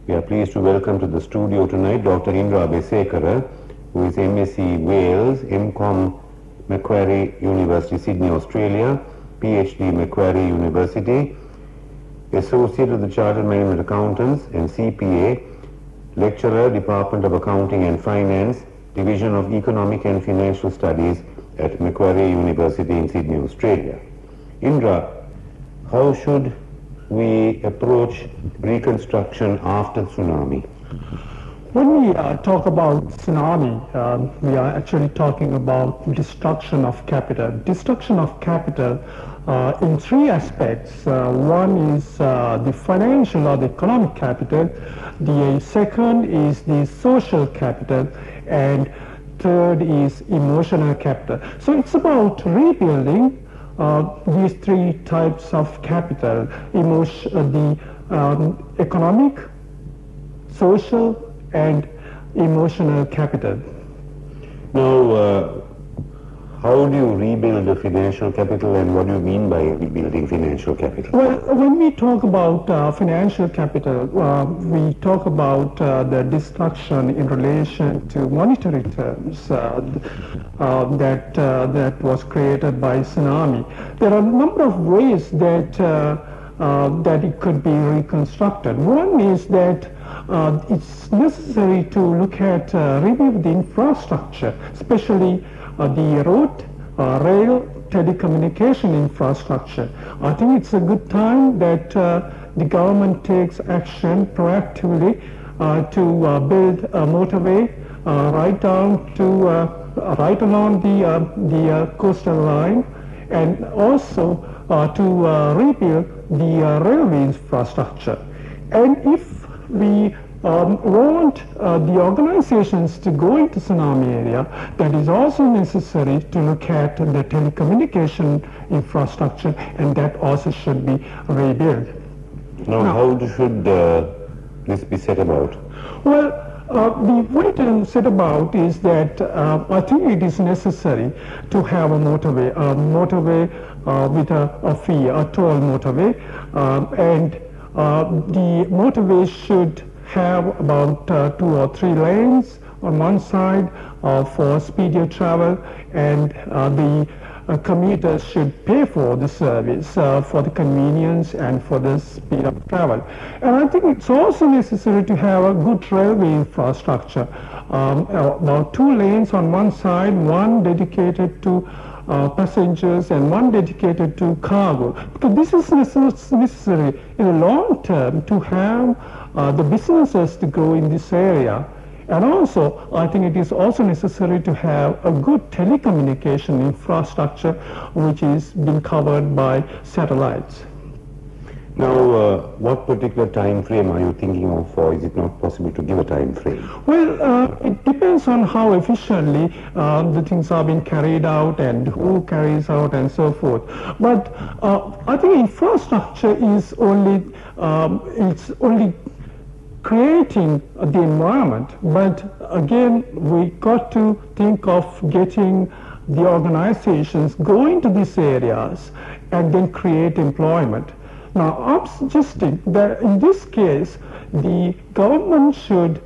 We are pleased to welcome to the studio tonight Dr. Indra Besekara, who is MSc Wales, MCom Macquarie University, Sydney, Australia, PhD Macquarie University, Associate of the Chartered Management Accountants and CPA, Lecturer, Department of Accounting and Finance, Division of Economic and Financial Studies at Macquarie University in Sydney, Australia. Indra, how should we approach reconstruction after tsunami? When we talk about tsunami, we are actually talking about destruction of capital. Destruction of capital in three aspects. One is the financial or the economic capital. The second is the social capital. And third is emotional capital. So it's about rebuilding these three types of capital, the economic, social, and emotional capital. Now, how do you rebuild the financial capital, and what do you mean by rebuilding financial capital? Well, when we talk about financial capital, we talk about the destruction in relation to monetary terms that was created by tsunami. There are a number of ways that it could be reconstructed. One is that it's necessary to look at rebuild the infrastructure, especially the road, rail, telecommunication infrastructure. I think it's a good time that the government takes action proactively to build a motorway right along the coastal line, and also to rebuild the railway infrastructure. And if we want the organizations to go into tsunami area, that is also necessary to look at the telecommunication infrastructure, and that also should be rebuilt. Now, how should this be set about? Well, the way to set about is that I think it is necessary to have a motorway with a fee, a toll motorway, and the motorway should have about 2 or 3 lanes on one side for speedier travel, and the commuters should pay for the service, for the convenience and for the speed of travel. And I think it's also necessary to have a good railway infrastructure, about 2 lanes on one side, one dedicated to passengers and one dedicated to cargo, because this is necessary in the long term to have the businesses to grow in this area. And also, I think it is also necessary to have a good telecommunication infrastructure which is being covered by satellites. Now, what particular time frame are you thinking of, or is it not possible to give a time frame? Well, it depends on how efficiently the things are being carried out and who carries out and so forth. But I think infrastructure is only creating the environment, but again we got to think of getting the organizations going to these areas and then create employment. Now, I'm suggesting that in this case the government should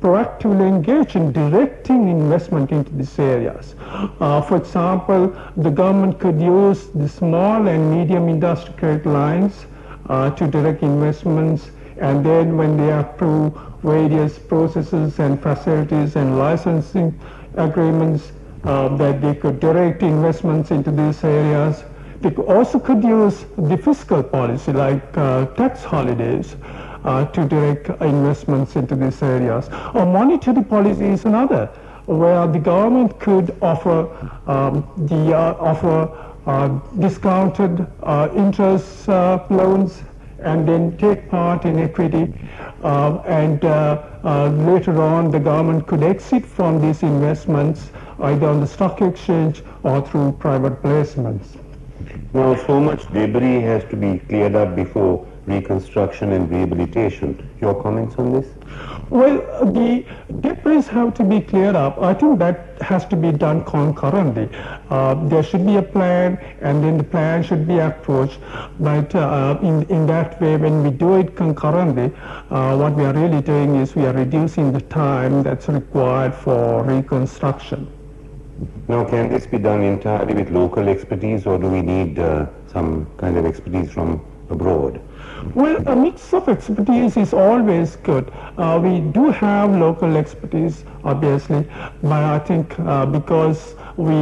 proactively engage in directing investment into these areas. For example, the government could use the small and medium industrial credit lines to direct investments, and then when they are through various processes and facilities and licensing agreements, that they could direct investments into these areas. They also could use the fiscal policy like tax holidays to direct investments into these areas. Or monetary policy is another, where the government could offer discounted interest loans, and then take part in equity, and later on the government could exit from these investments either on the stock exchange or through private placements. Now, so much debris has to be cleared up before reconstruction and rehabilitation. Your comments on this? Well, the debris have to be cleared up. I think that has to be done concurrently. There should be a plan, and then the plan should be approached. But in that way, when we do it concurrently, what we are really doing is we are reducing the time that's required for reconstruction. Now, can this be done entirely with local expertise, or do we need some kind of expertise from abroad? Well, a mix of expertise is always good. We do have local expertise, obviously, but I think because we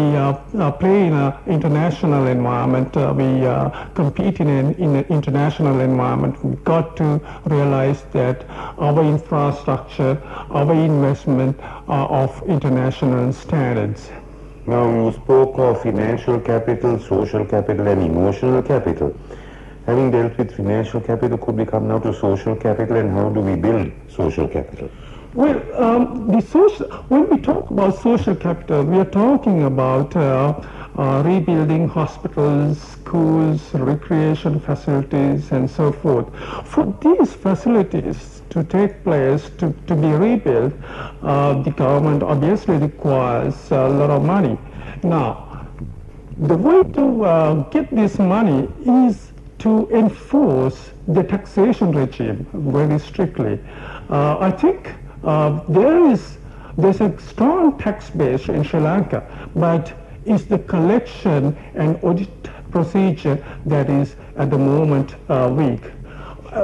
play in an international environment, we compete in an international environment, we've got to realize that our infrastructure, our investment are of international standards. Now, you spoke of financial capital, social capital, and emotional capital. Having dealt with financial capital, could we come now to social capital, and how do we build social capital? Well, when we talk about social capital, we are talking about rebuilding hospitals, schools, recreation facilities, and so forth. For these facilities to take place, to be rebuilt, the government obviously requires a lot of money. Now, the way to get this money is to enforce the taxation regime very strictly. I think there's a strong tax base in Sri Lanka, but it's the collection and audit procedure that is at the moment weak.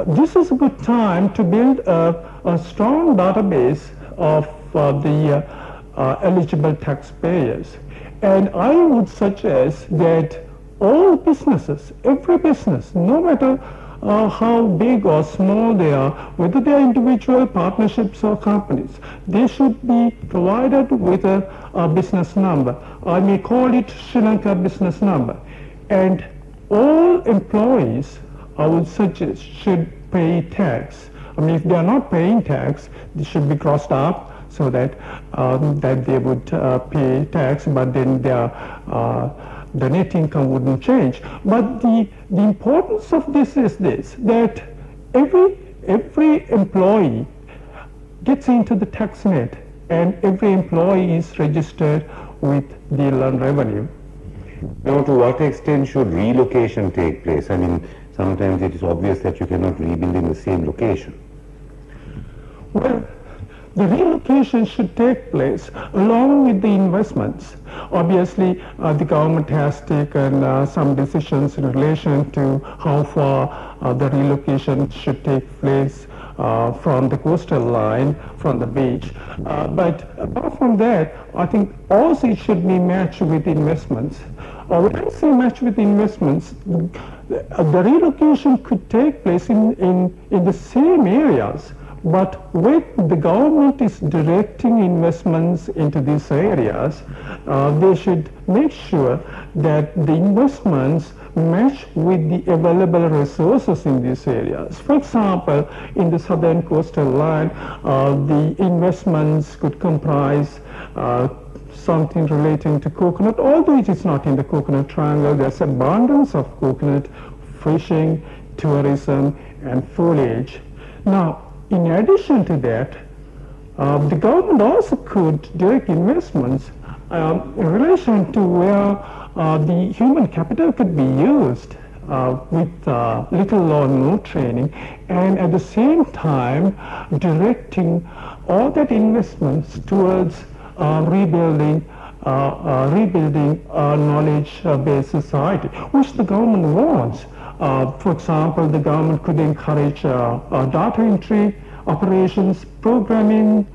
This is a good time to build a strong database of the eligible taxpayers. And I would suggest that all businesses, every business, no matter how big or small they are, whether they are individual partnerships or companies, they should be provided with a business number. I may call it Sri Lanka business number. And all employees, I would suggest, should pay tax. I mean, if they are not paying tax, they should be crossed up so that they would pay tax, but then the net income wouldn't change. But the importance of this is this, that every employee gets into the tax net, and every employee is registered with the Inland Revenue. Now, to what extent should relocation take place? I mean, sometimes it is obvious that you cannot rebuild in the same location. Well, the relocation should take place along with the investments. Obviously, the government has taken some decisions in relation to how far the relocation should take place from the coastal line, from the beach. But apart from that, I think also it should be matched with investments. When I say matched with investments, the relocation could take place in the same areas. But when the government is directing investments into these areas, they should make sure that the investments match with the available resources in these areas. For example, in the southern coastal line, the investments could comprise something relating to coconut, although it is not in the coconut triangle. There's abundance of coconut, fishing, tourism, and foliage. Now, in addition to that, the government also could direct investments in relation to where the human capital could be used with little or no training, and at the same time directing all that investments towards rebuilding a knowledge-based society, which the government wants. For example, the government could encourage data entry operations, programming,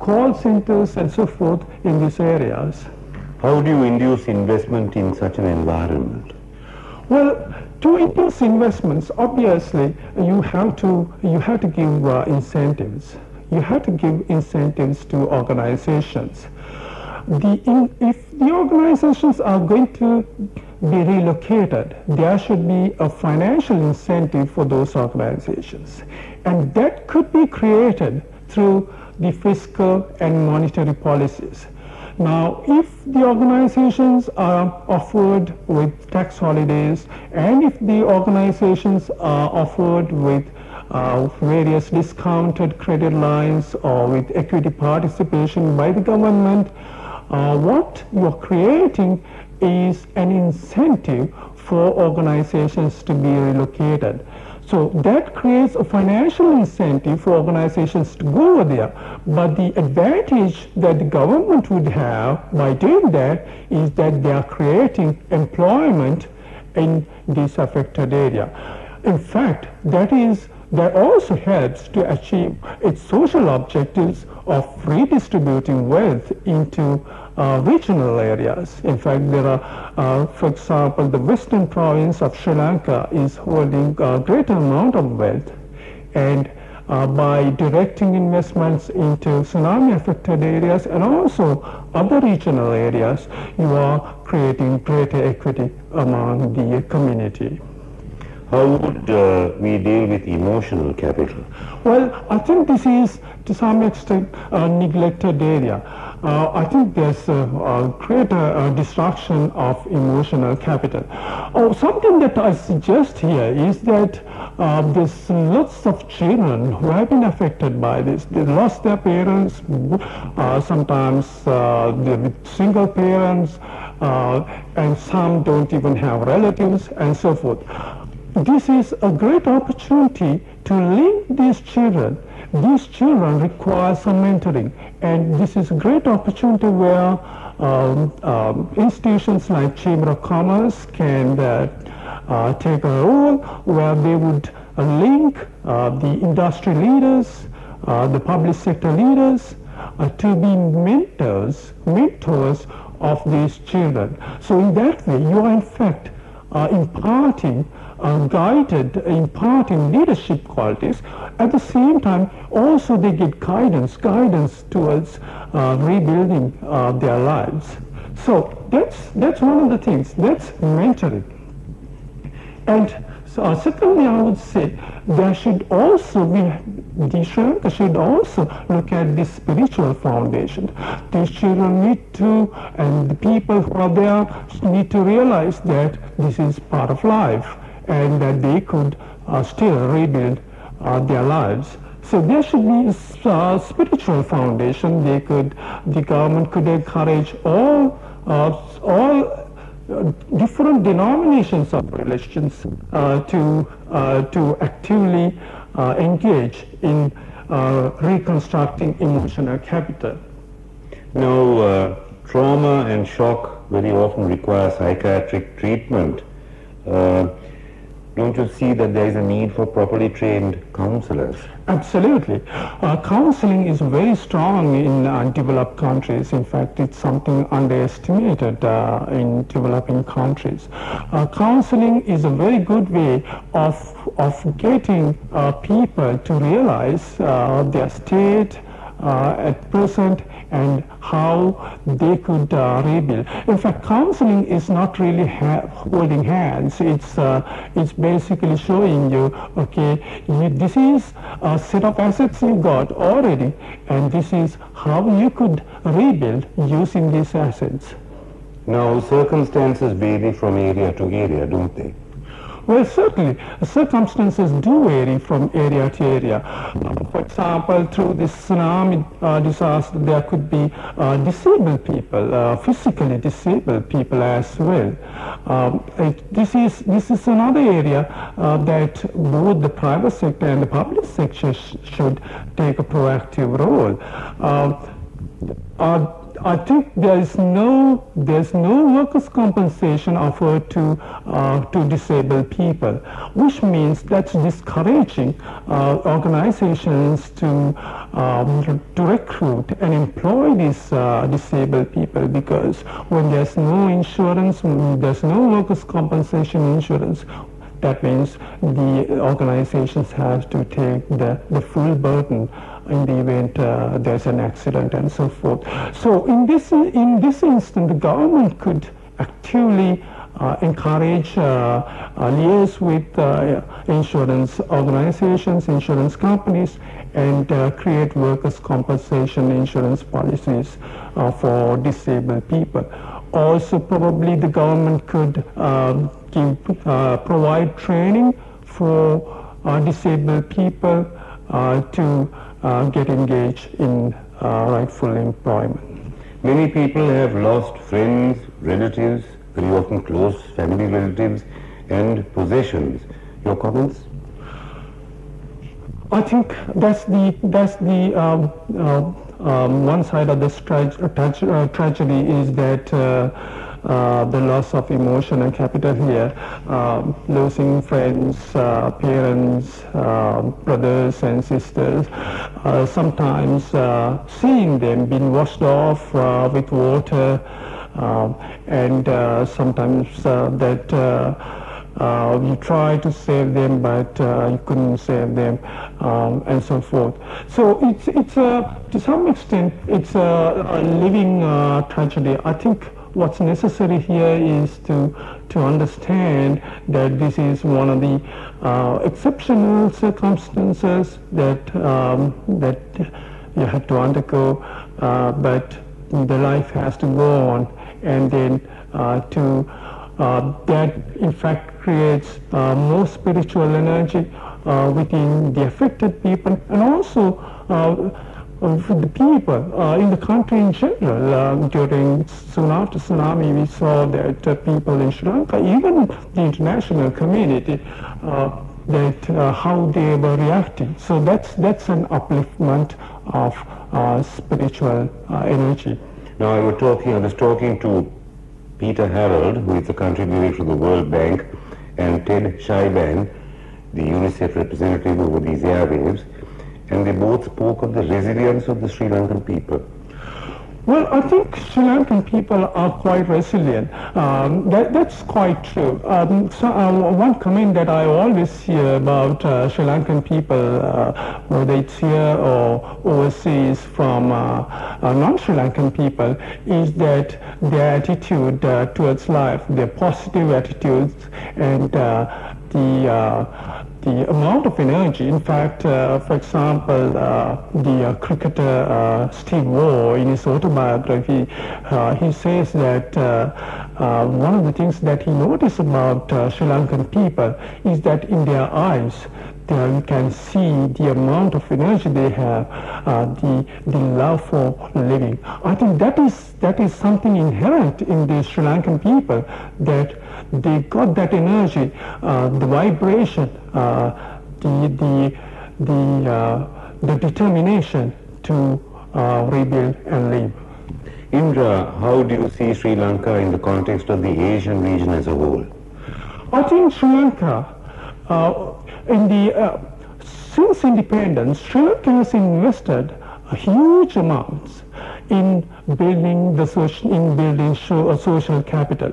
call centers, and so forth in these areas. How do you induce investment in such an environment? Well, to induce investments, obviously, you have to give incentives. You have to give incentives to organizations. If the organizations are going to be relocated, there should be a financial incentive for those organizations. And that could be created through the fiscal and monetary policies. Now, if the organizations are offered with tax holidays, and if the organizations are offered with various discounted credit lines or with equity participation by the government, what you're creating is an incentive for organizations to be relocated. So that creates a financial incentive for organizations to go over there. But the advantage that the government would have by doing that is that they are creating employment in this affected area. In fact, that also helps to achieve its social objectives of redistributing wealth into regional areas. In fact, there are, for example, the western province of Sri Lanka is holding a greater amount of wealth, and by directing investments into tsunami affected areas and also other regional areas, you are creating greater equity among the community. How would we deal with emotional capital? Well, I think this is to some extent a neglected area. I think there's a greater destruction of emotional capital. Something that I suggest here is that there's lots of children who have been affected by this. They lost their parents, sometimes they're with single parents, and some don't even have relatives, and so forth. This is a great opportunity to link these children. These children require some mentoring, and this is a great opportunity where institutions like Chamber of Commerce can take a role where they would link the industry leaders, the public sector leaders to be mentors of these children. So in that way, you are in fact imparting leadership qualities. At the same time, also they get guidance towards rebuilding their lives. So that's one of the things. That's mentoring. And secondly, I would say there should also the Sri Lanka should also look at the spiritual foundation. These children need to, and the people who are there need to realize that this is part of life, and that they could still rebuild their lives. So there should be a spiritual foundation. The government could encourage all different denominations of religions to actively engage in reconstructing emotional capital. Now, trauma and shock very often require psychiatric treatment. Don't you see that there is a need for properly trained counselors? Absolutely. Counseling is very strong in developed countries. In fact, it's something underestimated in developing countries. Counseling is a very good way of getting people to realize their state at present and how they could rebuild. In fact, counseling is not really holding hands. It's basically showing you, okay, this is a set of assets you got already, and this is how you could rebuild using these assets. Now, circumstances vary from area to area, don't they? Well, certainly, circumstances do vary from area to area. For example, through this tsunami disaster, there could be disabled people, physically disabled people as well. This is another area that both the private sector and the public sector should take a proactive role. I think there's no workers' compensation offered to disabled people, which means that's discouraging organizations to recruit and employ these disabled people, because when there's no insurance, there's no workers' compensation insurance, that means the organizations have to take the full burden in the event there's an accident and so forth. So in this instance, the government could actively encourage liaise with insurance organizations, insurance companies, and create workers' compensation insurance policies for disabled people. Also, probably the government could provide training for disabled people to get engaged in rightful employment. Many people have lost friends, relatives, very often close family relatives, and possessions. Your comments? I think that's the one side of this tragedy is that the loss of emotion and capital here, losing friends, parents, brothers and sisters, sometimes seeing them being washed off with water, and sometimes that you try to save them, but you couldn't save them, and so forth. So it's to some extent it's a living tragedy. I think what's necessary here is to understand that this is one of the exceptional circumstances that that you have to undergo, but the life has to go on, and then that in fact creates more spiritual energy within the affected people, and also for the people in the country in general. During tsunami, we saw that people in Sri Lanka, even the international community, that how they were reacting. So that's an upliftment of spiritual energy. Now, I was talking to Peter Harold, who is the country director of the World Bank, and Ted Scheiban, the UNICEF representative over these airwaves, and they both spoke of the resilience of the Sri Lankan people. Well, I think Sri Lankan people are quite resilient. That's quite true. One comment that I always hear about Sri Lankan people, whether it's here or overseas from non-Sri Lankan people, is that their attitude towards life, their positive attitudes, and the amount of energy. In fact, for example, the cricketer Steve Waugh, in his autobiography, he says that one of the things that he noticed about Sri Lankan people is that in their eyes, you can see the amount of energy they have, the love for living. I think that is something inherent in the Sri Lankan people, that they got that energy, the vibration, the determination to rebuild and live. Indra, how do you see Sri Lanka in the context of the Asian region as a whole? I think Sri Lanka, since independence, Sri Lanka has invested huge amounts in building social capital.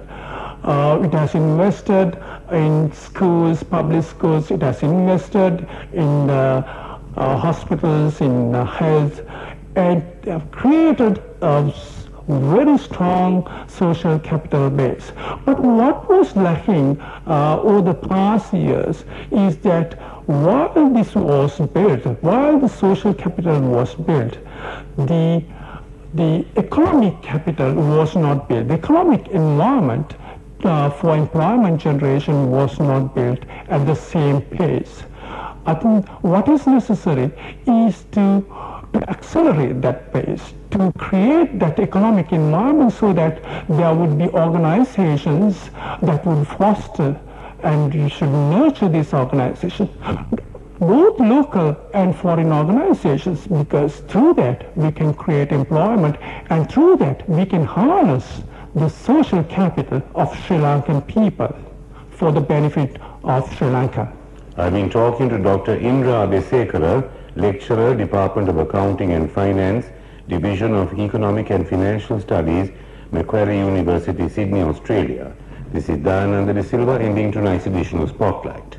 It has invested in schools, public schools. It has invested in hospitals, in health, and created a very strong social capital base. But what was lacking over the past years is that while this was built, while the social capital was built, the economic capital was not built. The economic environment for employment generation was not built at the same pace. I think what is necessary is to accelerate that pace, to create that economic environment so that there would be organizations that would foster, and you should nurture these organizations, both local and foreign organizations, because through that we can create employment, and through that we can harness the social capital of Sri Lankan people for the benefit of Sri Lanka. I've been talking to Dr. Indra Abesekara, lecturer, Department of Accounting and Finance, Division of Economic and Financial Studies, Macquarie University, Sydney, Australia. This is Dayananda De Silva ending tonight's edition of Spotlight.